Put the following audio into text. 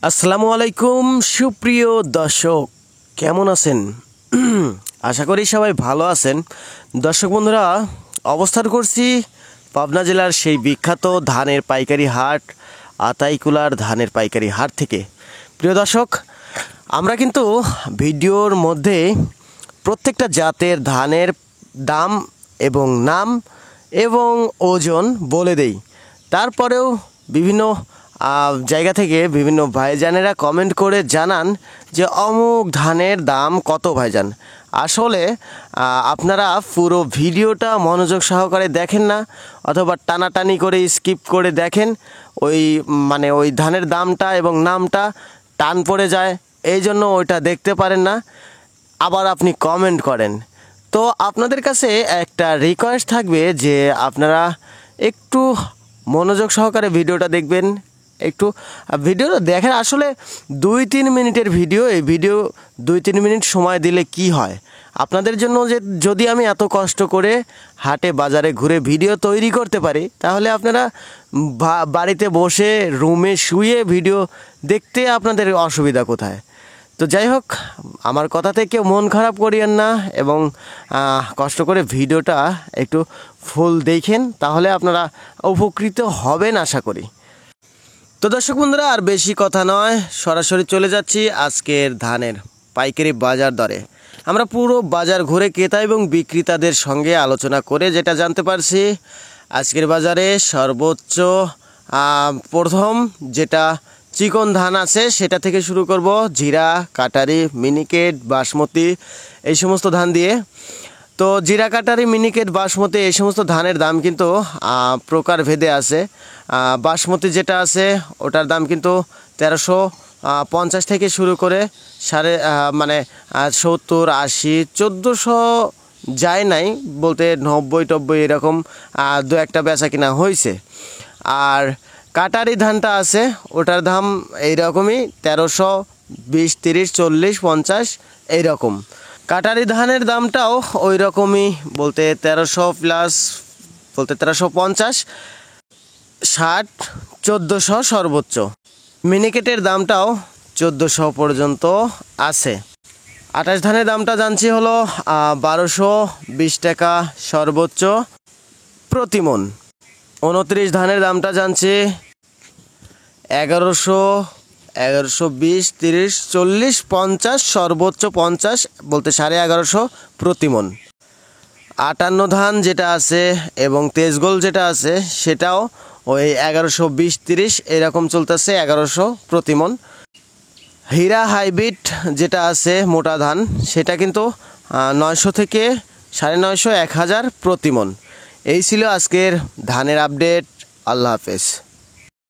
আসসালামু আলাইকুম সুপ্রিয় দর্শক, কেমন আছেন? আশা করি সবাই ভালো আছেন। দর্শক বন্ধুরা, অবস্থান করছি পাবনা জেলার সেই বিখ্যাত ধানের পাইকারি হাট আতাইকুলার ধানের পাইকারি হাট থেকে। প্রিয় দর্শক, আমরা কিন্তু ভিডিওর মধ্যে প্রত্যেকটা জাতের ধানের দাম এবং নাম এবং ওজন বলে দেই। তারপরেও বিভিন্ন জায়গা থেকে বিভিন্ন ভাইজানেরা কমেন্ট করে জানান যে অমুক ধানের দাম কত ভাইজান। আসলে আপনারা পুরো ভিডিওটা মনোযোগ সহকারে দেখেন না, অথবা টানাটানি করে স্কিপ করে দেখেন। ওই ধানের দামটা এবং নামটা টান পড়ে যায়, এই জন্য ওইটা দেখতে পারেন না, আবার আপনি কমেন্ট করেন। তো আপনাদের কাছে একটা রিকোয়েস্ট থাকবে যে আপনারা একটু মনোযোগ সহকারে ভিডিওটা দেখবেন। একটু ভিডিওটা দেখেন। আসলে 2-3 মিনিটের ভিডিও, এই ভিডিও 2-3 মিনিট সময় দিলে কি হয় আপনাদের জন্য, যে যদি আমি এত কষ্ট করে হাটে বাজারে ঘুরে ভিডিও তৈরি করতে পারি, তাহলে আপনারা বাড়িতে বসে রুমে শুয়ে ভিডিও দেখতে আপনাদের অসুবিধা কোথায়? তো যাই হোক, আমার কথাতে কেউ মন খারাপ করিয়েন না এবং কষ্ট করে ভিডিওটা একটু ফুল দেখেন, তাহলে আপনারা উপকৃত হবেন আশা করি। তো দর্শক বন্ধুরা, আর বেশি কথা নয়, সরাসরি চলে যাচ্ছি আজকের ধানের পাইকারি বাজার দরে। আমরা পুরো বাজার ঘুরে ক্রেতা এবং বিক্রেতাদের সঙ্গে আলোচনা করে যেটা জানতে পারছি, আজকের বাজারে সর্বোচ্চ প্রথম যেটা চিকন ধান আছে সেটা থেকে শুরু করব। জিরা, কাটারি, মিনিকেট, বাসমতি এই সমস্ত ধান দিয়ে। তো জিরা, কাটারি, মিনিকেট, বাসমতি এই সমস্ত ধানের দাম কিন্তু প্রকার ভেদে আছে। বাসমতি যেটা আছে ওটার দাম কিন্তু 1350 থেকে শুরু করে 70, 80, 1400 যায় নাই, বলতে 90-90 এরকম দু একটা বেচা কিনা হয়েছে। আর কাটারি ধানটা আছে ওটার দাম এইরকমই 1320, 30, 40, 50 এইরকম। কাটারি ধানের দামটাও ওই রকমই, বলতে 1300 প্লাস, বলতে 1350, 60, 1400 সর্বোচ্চ। মিনিকেটের দামটাও 1400 পর্যন্ত আছে। 28 ধানের দামটা জানছি হলো 1220 টাকা সর্বোচ্চ প্রতি মন। 29 ধানের দামটা জানছি 1120, 30, 40, 50 সর্বোচ্চ 50, বলতে 1150 প্রতি মন। 58 ধান যেটা আছে এবং তেজগোল যেটা আছে সেটাও ওই 1120, 30 এরকম চলতেছে, 1100 প্রতি মন। হীরা হাইব্রিড যেটা আছে মোটা ধান, সেটা কিন্তু 900 থেকে 950, 1000 প্রতি মন। এই ছিল আজকের ধানের আপডেট। আল্লাহ হাফেজ।